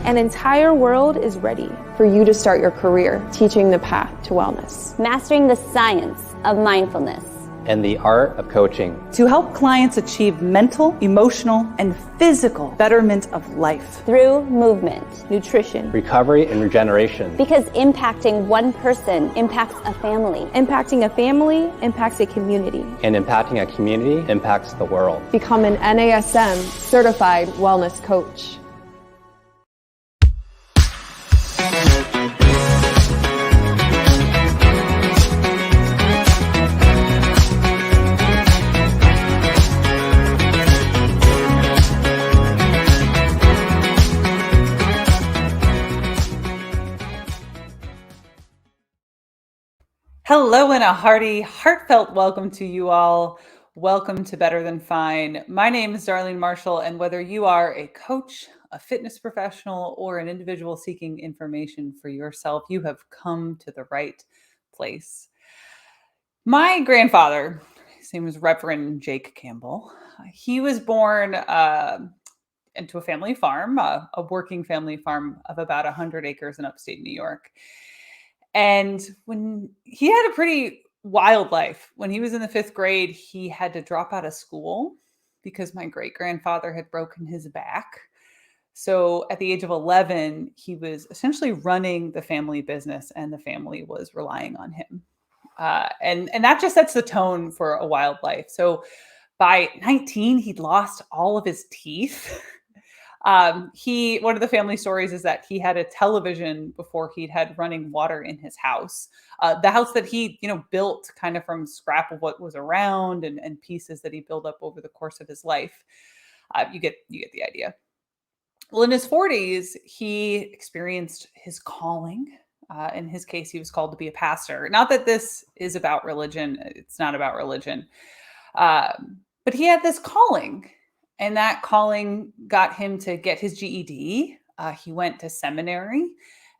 An entire world is ready for you to start your career teaching the path to wellness. Mastering the science of mindfulness. And the art of coaching. To help clients achieve mental, emotional, and physical betterment of life. Through movement, nutrition, recovery, and regeneration. Because impacting one person impacts a family. Impacting a family impacts a community. And impacting a community impacts the world. Become an NASM Certified Wellness Coach. Hello and a hearty, heartfelt welcome to you all. Welcome to Better Than Fine. My name is Darlene Marshall, and whether you are a coach, a fitness professional, or an individual seeking information for yourself, you have come to the right place. My grandfather, his name was Reverend Jake Campbell. He was born into a family farm, a working family farm of about 100 acres in upstate New York. And when he had a pretty wild life, when he was in the 5th grade, he had to drop out of school because my great-grandfather had broken his back. So at the age of 11, he was essentially running the family business and the family was relying on him. And that just sets the tone for a wild life. So by 19, he'd lost all of his teeth. One of the family stories is that he had a television before he'd had running water in his house. The house that he, built kind of from scrap of what was around and pieces that he built up over the course of his life. You get the idea. Well, in his 40s, he experienced his calling. In his case, he was called to be a pastor. Not that this is about religion. It's not about religion. But he had this calling. And that calling got him to get his GED. He went to seminary,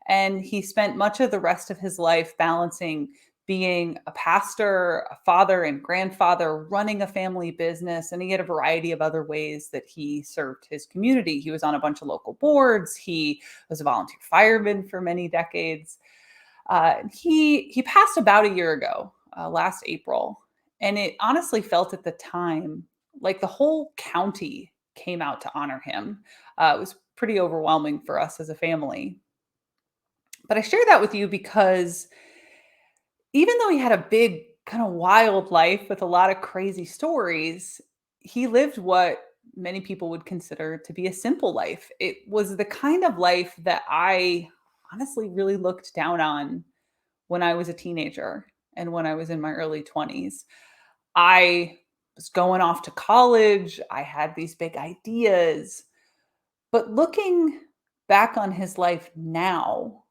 and he spent much of the rest of his life balancing being a pastor, a father and grandfather, running a family business, and he had a variety of other ways that he served his community. He was on a bunch of local boards. He was a volunteer fireman for many decades. He passed about a year ago, last April, and it honestly felt at the time like the whole county came out to honor him. It was pretty overwhelming for us as a family. But I share that with you because even though he had a big kind of wild life with a lot of crazy stories, he lived what many people would consider to be a simple life. It was the kind of life that I honestly really looked down on when I was a teenager and when I was in my early 20s. I was going off to college. I had these big ideas. But looking back on his life now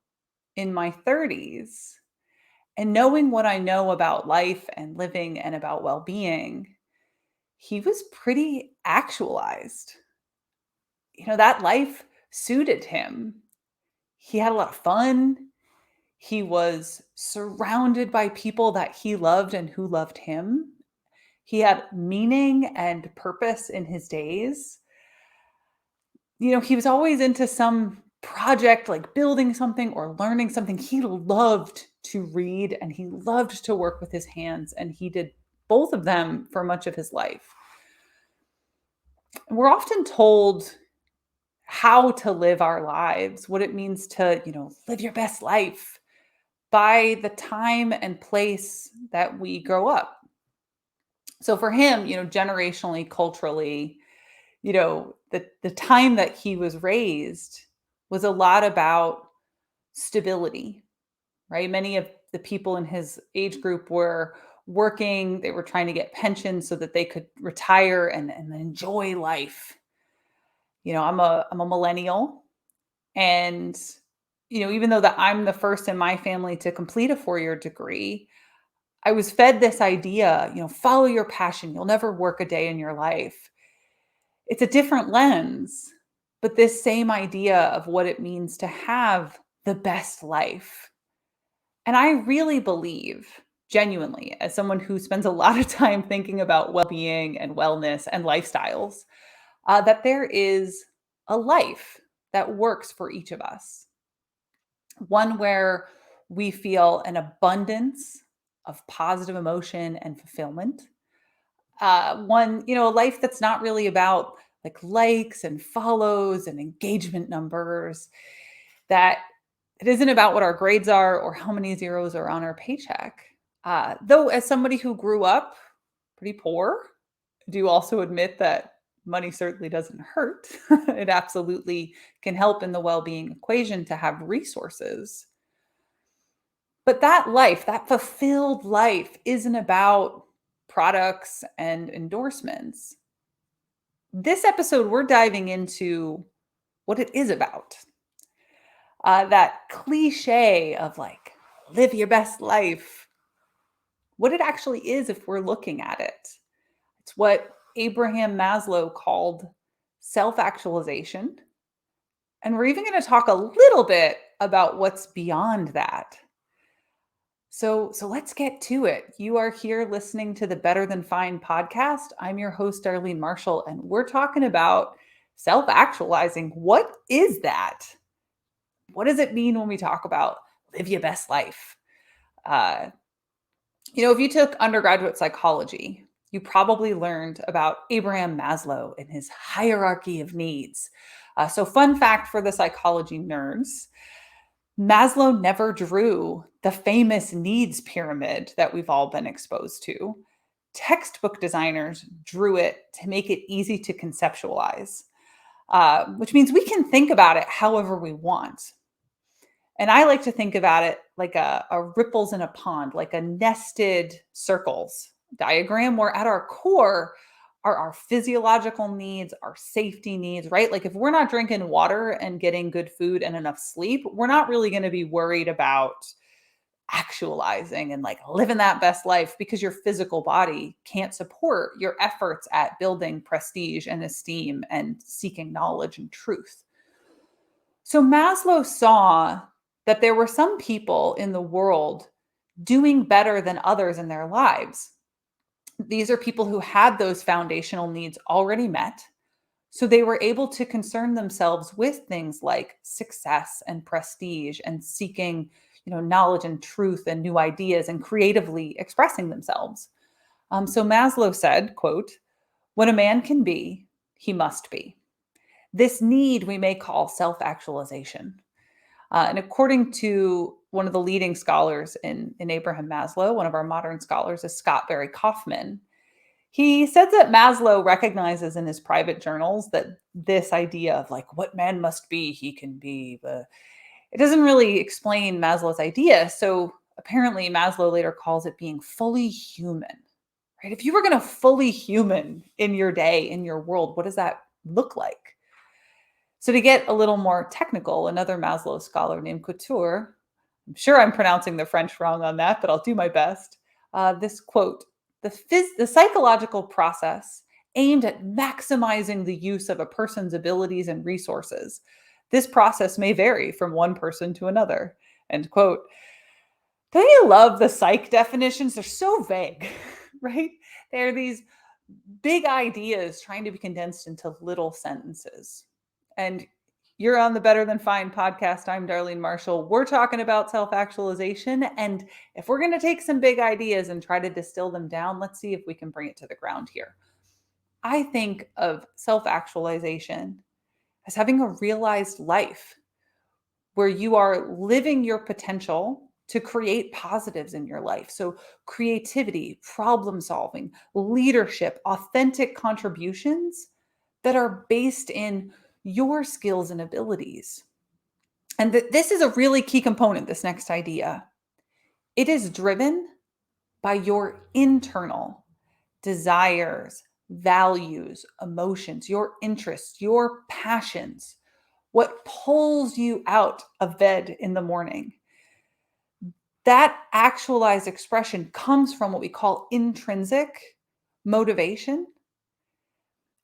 in my 30s and knowing what I know about life and living and about well-being, he was pretty actualized. That life suited him. He had a lot of fun. He was surrounded by people that he loved and who loved him. He had meaning and purpose in his days. He was always into some project, like building something or learning something. He loved to read and he loved to work with his hands, and he did both of them for much of his life. We're often told how to live our lives, what it means to, live your best life by the time and place that we grow up. So for him, generationally, culturally, the time that he was raised was a lot about stability, right? Many of the people in his age group were working. They were trying to get pensions so that they could retire and enjoy life. I'm a millennial, and, even though that I'm the first in my family to complete a 4-year degree, I was fed this idea, follow your passion. You'll never work a day in your life. It's a different lens, but this same idea of what it means to have the best life. And I really believe, genuinely, as someone who spends a lot of time thinking about well-being and wellness and lifestyles, that there is a life that works for each of us. One where we feel an abundance of positive emotion and fulfillment. One, a life that's not really about like likes and follows and engagement numbers, that it isn't about what our grades are or how many zeros are on our paycheck. Though, as somebody who grew up pretty poor, I do also admit that money certainly doesn't hurt. It absolutely can help in the well-being equation to have resources. But that life, that fulfilled life, isn't about products and endorsements. This episode, we're diving into what it is about. That cliche of like, live your best life, what it actually is if we're looking at it. It's what Abraham Maslow called self-actualization. And we're even going to talk a little bit about what's beyond that. So let's get to it. You are here listening to the Better Than Fine podcast. I'm your host, Darlene Marshall, and we're talking about self-actualizing. What is that? What does it mean when we talk about live your best life? If you took undergraduate psychology, you probably learned about Abraham Maslow and his hierarchy of needs. So fun fact for the psychology nerds, Maslow never drew the famous needs pyramid that we've all been exposed to. Textbook designers drew it to make it easy to conceptualize, which means we can think about it however we want. And I like to think about it like a ripples in a pond, like a nested circles diagram, where at our core are our physiological needs, our safety needs, right? Like if we're not drinking water and getting good food and enough sleep, we're not really going to be worried about actualizing and like living that best life, because your physical body can't support your efforts at building prestige and esteem and seeking knowledge and truth. So Maslow saw that there were some people in the world doing better than others in their lives. These are people who had those foundational needs already met. So they were able to concern themselves with things like success and prestige and seeking, knowledge and truth and new ideas and creatively expressing themselves. So Maslow said, quote, "When a man can be, he must be. This need we may call self-actualization." And according to one of the leading scholars in Abraham Maslow, one of our modern scholars is Scott Barry Kaufman. He said that Maslow recognizes in his private journals that this idea of like what man must be, he can be, but it doesn't really explain Maslow's idea. So apparently Maslow later calls it being fully human, right? If you were going to fully human in your day, in your world, what does that look like? So to get a little more technical, another Maslow scholar named Couture, I'm sure I'm pronouncing the French wrong on that, but I'll do my best. This quote, the psychological process aimed at maximizing the use of a person's abilities and resources. This process may vary from one person to another, end quote. Don't you love the psych definitions? They're so vague, right? They're these big ideas trying to be condensed into little sentences. And you're on the Better Than Fine podcast. I'm Darlene Marshall. We're talking about self-actualization. And if we're going to take some big ideas and try to distill them down, let's see if we can bring it to the ground here. I think of self-actualization as having a realized life where you are living your potential to create positives in your life. So creativity, problem solving, leadership, authentic contributions that are based in your skills and abilities. And this is a really key component, this next idea. It is driven by your internal desires, values, emotions, your interests, your passions, what pulls you out of bed in the morning. That actualized expression comes from what we call intrinsic motivation.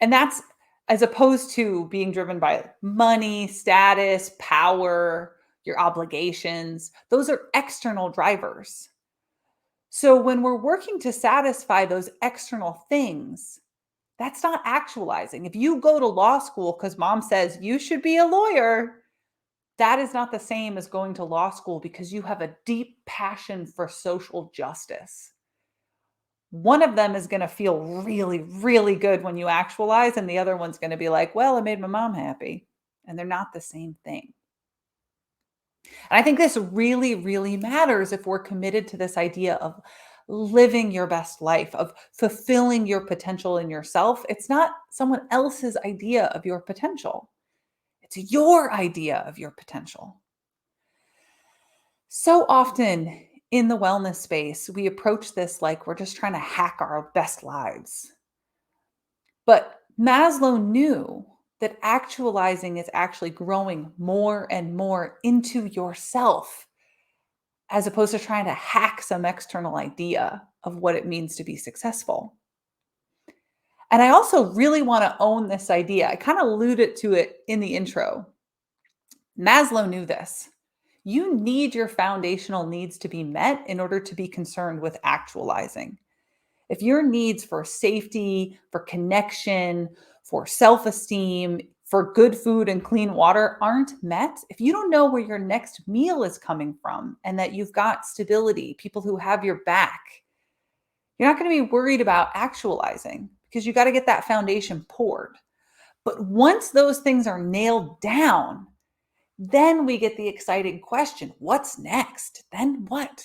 And that's as opposed to being driven by money, status, power, your obligations. Those are external drivers. So when we're working to satisfy those external things, That's not actualizing. If you go to law school because mom says you should be a lawyer, that is not the same as going to law school because you have a deep passion for social justice. One of them is going to feel really, really good when you actualize, and the other one's going to be like, well, it made my mom happy. And they're not the same thing. And I think this really, really matters if we're committed to this idea of living your best life, of fulfilling your potential in yourself. It's not someone else's idea of your potential. It's your idea of your potential. So often in the wellness space, we approach this like we're just trying to hack our best lives. But Maslow knew that actualizing is actually growing more and more into yourself, as opposed to trying to hack some external idea of what it means to be successful. And I also really want to own this idea. I kind of alluded to it in the intro. Maslow knew this. You need your foundational needs to be met in order to be concerned with actualizing. If your needs for safety, for connection, for self-esteem, for good food and clean water aren't met, if you don't know where your next meal is coming from and that you've got stability, people who have your back, you're not going to be worried about actualizing because you got to get that foundation poured. But once those things are nailed down, then we get the exciting question, what's next? Then what?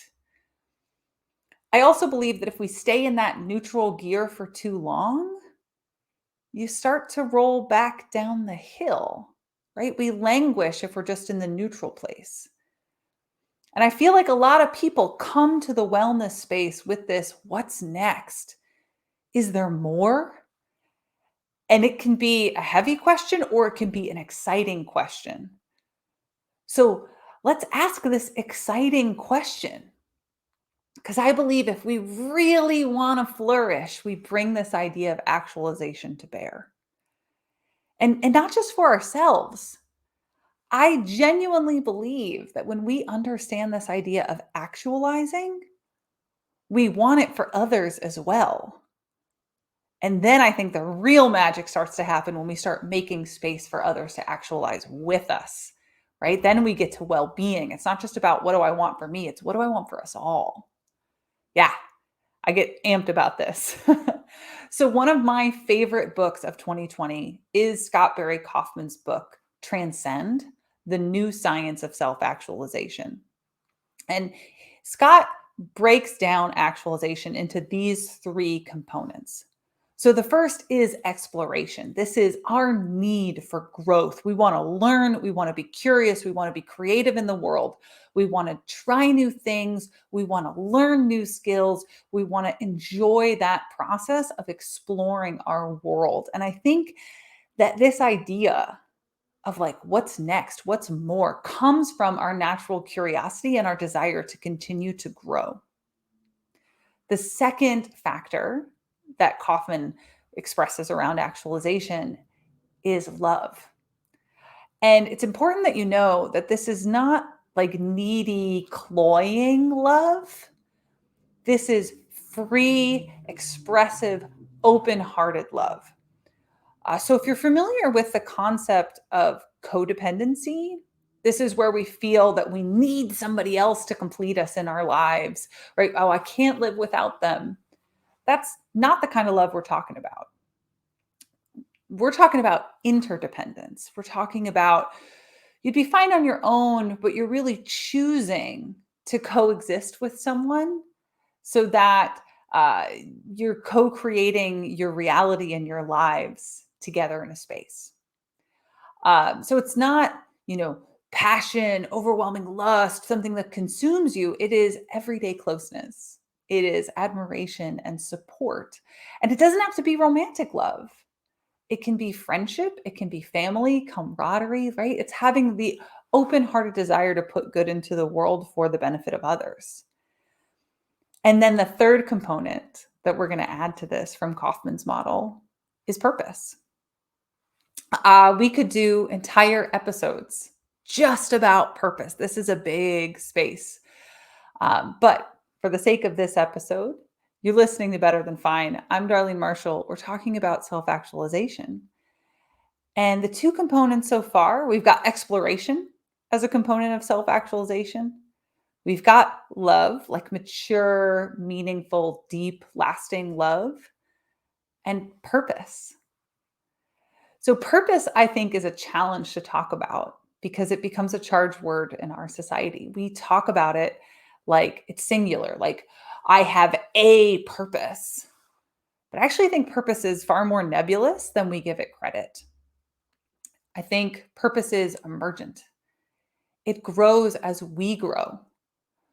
I also believe that if we stay in that neutral gear for too long, you start to roll back down the hill, right? We languish if we're just in the neutral place. And I feel like a lot of people come to the wellness space with this, what's next? Is there more? And it can be a heavy question or it can be an exciting question. So let's ask this exciting question. Because I believe if we really want to flourish, we bring this idea of actualization to bear. And not just for ourselves. I genuinely believe that when we understand this idea of actualizing, we want it for others as well. And then I think the real magic starts to happen when we start making space for others to actualize with us, right? Then we get to well-being. It's not just about what do I want for me, it's what do I want for us all. Yeah, I get amped about this. So one of my favorite books of 2020 is Scott Barry Kaufman's book, Transcend: The New Science of Self-Actualization. And Scott breaks down actualization into these three components. So the first is exploration. This is our need for growth. We want to learn, we want to be curious, we want to be creative in the world. We want to try new things, we want to learn new skills, we want to enjoy that process of exploring our world. And I think that this idea of like what's next, what's more, comes from our natural curiosity and our desire to continue to grow. The second factor that Kaufman expresses around actualization is love. And it's important that you know that this is not like needy, cloying love. This is free, expressive, open-hearted love. So if you're familiar with the concept of codependency, this is where we feel that we need somebody else to complete us in our lives, right? Oh, I can't live without them. That's not the kind of love we're talking about. We're talking about interdependence. We're talking about you'd be fine on your own, but you're really choosing to coexist with someone so that you're co-creating your reality and your lives together in a space. So it's not, passion, overwhelming lust, something that consumes you. It is everyday closeness. It is admiration and support. And it doesn't have to be romantic love. It can be friendship. It can be family, camaraderie, right? It's having the open-hearted desire to put good into the world for the benefit of others. And then the third component that we're going to add to this from Kaufman's model is purpose. We could do entire episodes just about purpose. This is a big space. But for the sake of this episode, You're listening to Better Than Fine. I'm Darlene Marshall. We're talking about self-actualization. And the two components so far, we've got exploration as a component of self-actualization. We've got love, like mature, meaningful, deep, lasting love, and purpose. So purpose, I think, is a challenge to talk about because it becomes a charged word in our society. We talk about it like it's singular, like I have a purpose. But I actually think purpose is far more nebulous than we give it credit. I think purpose is emergent. It grows as we grow.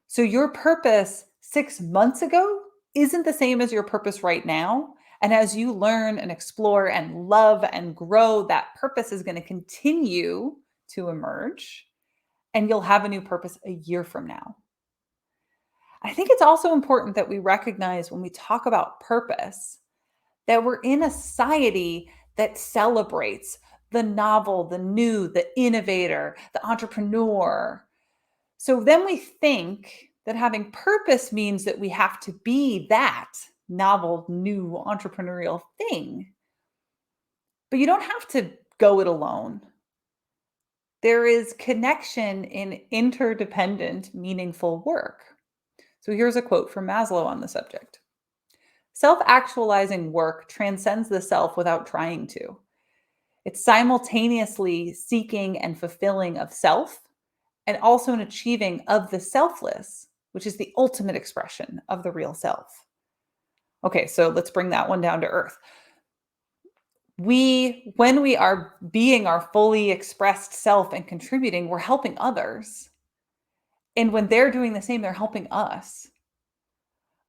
So your purpose 6 months ago isn't the same as your purpose right now. And as you learn and explore and love and grow, that purpose is going to continue to emerge and you'll have a new purpose a year from now. I think it's also important that we recognize when we talk about purpose that we're in a society that celebrates the novel, the new, the innovator, the entrepreneur. So then we think that having purpose means that we have to be that novel, new entrepreneurial thing. But you don't have to go it alone. There is connection in interdependent, meaningful work. So here's a quote from Maslow on the subject. Self-actualizing work transcends the self without trying to. It's simultaneously seeking and fulfilling of self and also an achieving of the selfless, which is the ultimate expression of the real self. Okay, so let's bring that one down to earth. When we are being our fully expressed self and contributing, we're helping others. And when they're doing the same, they're helping us.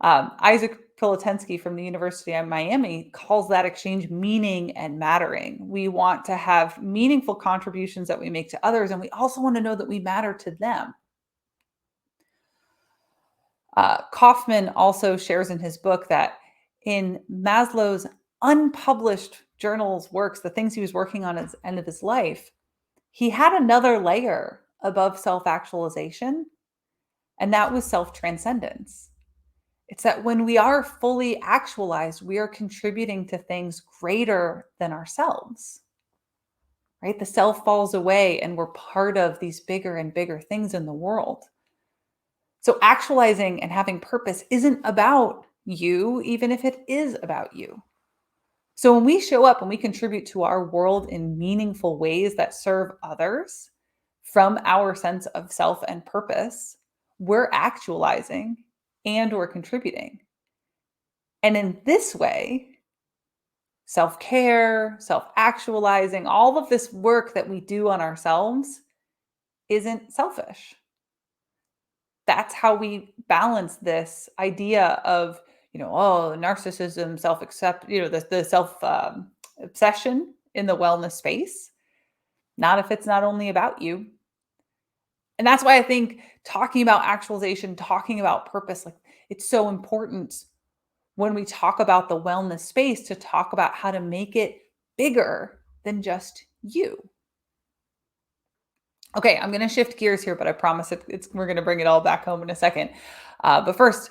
Isaac Pilotensky from the University of Miami calls that exchange meaning and mattering. We want to have meaningful contributions that we make to others, and we also want to know that we matter to them. Kaufman also shares in his book that in Maslow's unpublished journals works, the things he was working on at the end of his life, he had another layer above self-actualization, and that was self-transcendence. It's that when we are fully actualized, we are contributing to things greater than ourselves, right? The self falls away and we're part of these bigger and bigger things in the world. So actualizing and having purpose isn't about you, even if it is about you. So when we show up and we contribute to our world in meaningful ways that serve others from our sense of self and purpose, we're actualizing and we're contributing. And in this way, self-care, self-actualizing, all of this work that we do on ourselves isn't selfish. That's how we balance this idea of, narcissism, self-accept, the self obsession in the wellness space. Not if it's not only about you. And that's why I think talking about actualization, talking about purpose, like it's so important when we talk about the wellness space to talk about how to make it bigger than just you. Okay, I'm going to shift gears here, but I promise we're going to bring it all back home in a second. But first,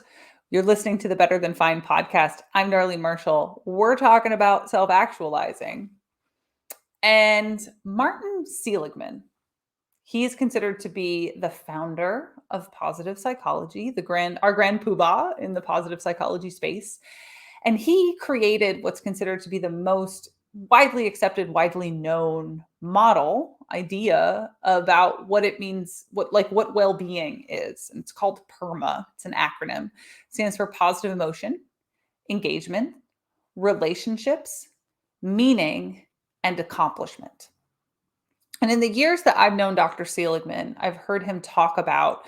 you're listening to the Better Than Fine podcast. I'm Darlene Marshall. We're talking about self-actualizing. And Martin Seligman, he is considered to be the founder of positive psychology, our grand poobah in the positive psychology space. And he created what's considered to be the most widely accepted, widely known idea about what it means, what well-being is. And it's called PERMA. It's an acronym. It stands for positive emotion, engagement, relationships, meaning, and accomplishment. And in the years that I've known Dr. Seligman, I've heard him talk about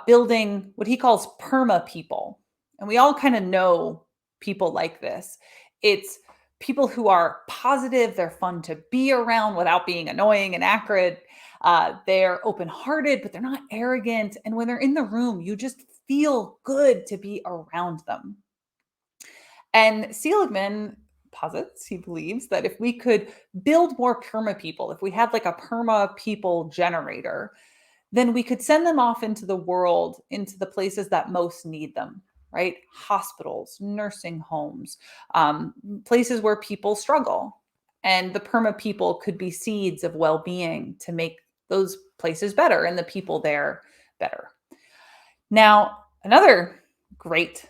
building what he calls PERMA people. And we all kind of know people like this. It's people who are positive, they're fun to be around without being annoying and acrid. They're open-hearted, but they're not arrogant. And when they're in the room, you just feel good to be around them. And Seligman posits, he believes that if we could build more PERMA people, if we had like a PERMA people generator, then we could send them off into the world, into the places that most need them, right? Hospitals, nursing homes, places where people struggle. And the PERMA people could be seeds of well-being to make those places better and the people there better. Now, another great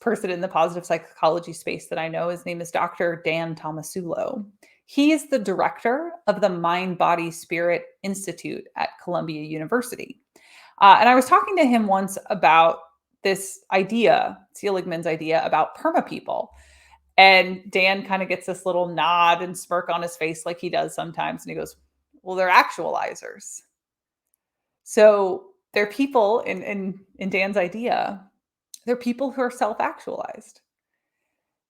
person in the positive psychology space that I know, his name is Dr. Dan Tomasulo. He is the director of the Mind, Body, Spirit Institute at Columbia University. And I was talking to him once about this idea, Seligman's idea about PERMA people. And Dan kind of gets this little nod and smirk on his face like he does sometimes. And he goes, well, they're actualizers. So they're people in Dan's idea, they're people who are self-actualized.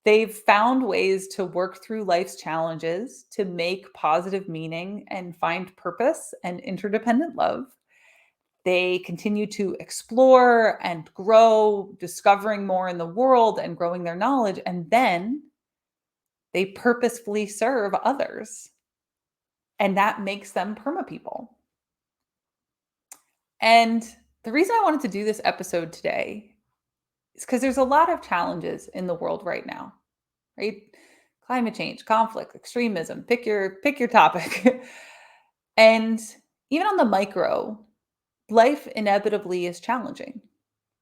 They've found ways to work through life's challenges, to make positive meaning and find purpose and interdependent love. They continue to explore and grow, discovering more in the world and growing their knowledge. And then they purposefully serve others. And that makes them PERMA people. And the reason I wanted to do this episode today is because there's a lot of challenges in the world right now, right? Climate change, conflict, extremism, pick your topic. And even on the micro, life inevitably is challenging,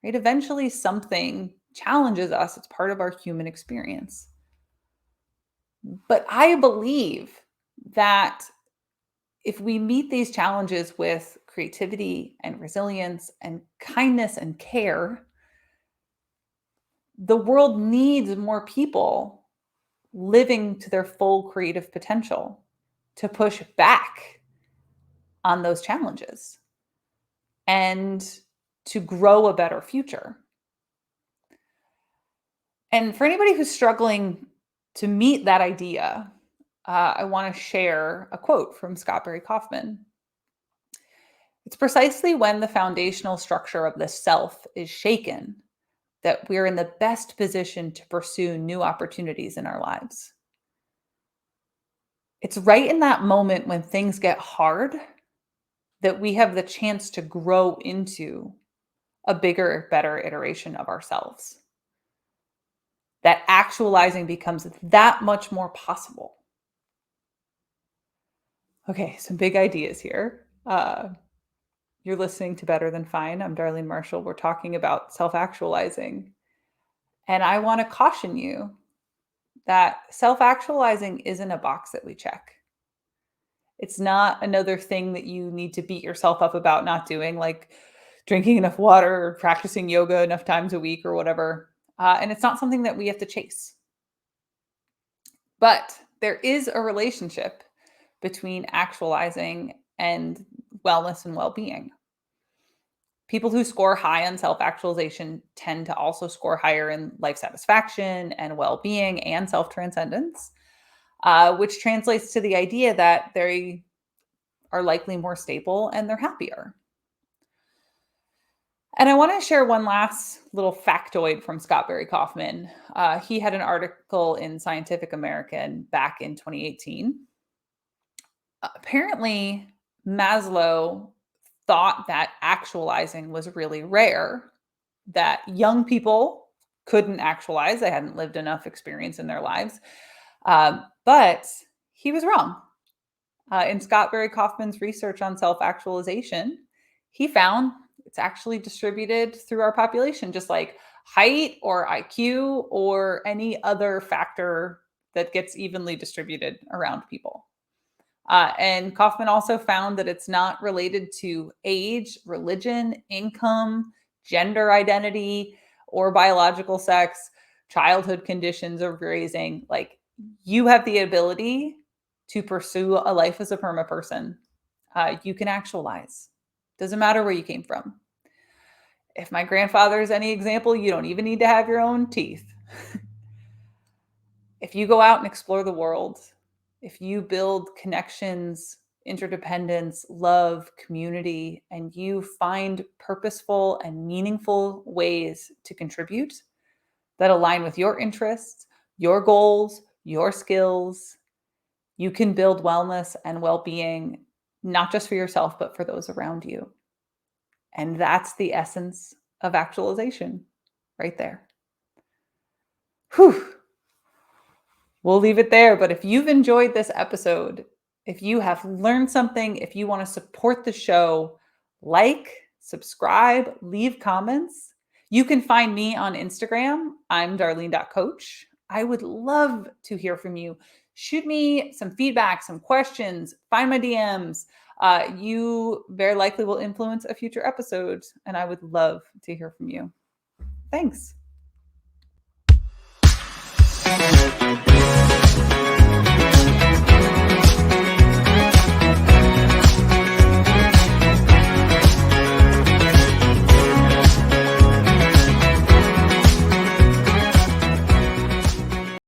right? Eventually something challenges us. It's part of our human experience. But I believe that if we meet these challenges with creativity and resilience and kindness and care, the world needs more people living to their full creative potential to push back on those challenges and to grow a better future. And for anybody who's struggling to meet that idea, I want to share a quote from Scott Barry Kaufman. It's precisely when the foundational structure of the self is shaken that we're in the best position to pursue new opportunities in our lives. It's right in that moment when things get hard that we have the chance to grow into a bigger, better iteration of ourselves. That actualizing becomes that much more possible. Okay, some big ideas here. You're listening to Better Than Fine. I'm Darlene Marshall. We're talking about self-actualizing. And I want to caution you that self-actualizing isn't a box that we check. It's not another thing that you need to beat yourself up about not doing, like drinking enough water or practicing yoga enough times a week or whatever. And it's not something that we have to chase. But there is a relationship between actualizing and wellness and well-being. People who score high on self-actualization tend to also score higher in life satisfaction and well-being and self-transcendence, which translates to the idea that they are likely more stable and they're happier. And I want to share one last little factoid from Scott Barry Kaufman. He had an article in Scientific American back in 2018. Apparently, Maslow thought that actualizing was really rare, that young people couldn't actualize. They hadn't lived enough experience in their lives. But he was wrong. In Scott Barry Kaufman's research on self-actualization, he found it's actually distributed through our population, just like height or IQ or any other factor that gets evenly distributed around people. And Kaufman also found that it's not related to age, religion, income, gender identity, or biological sex, childhood conditions of raising. Like, you have the ability to pursue a life as a PERMA person. You can actualize. Doesn't matter where you came from. If my grandfather is any example, you don't even need to have your own teeth. If you go out and explore the world, if you build connections, interdependence, love, community, and you find purposeful and meaningful ways to contribute that align with your interests, your goals, your skills, you can build wellness and well-being, not just for yourself, but for those around you. And that's the essence of actualization, right there. Whew. We'll leave it there. But if you've enjoyed this episode, if you have learned something, if you want to support the show, like, subscribe, leave comments. You can find me on Instagram. I'm darlene.coach. I would love to hear from you. Shoot me some feedback, some questions, find my DMs. You very likely will influence a future episode, and I would love to hear from you. Thanks.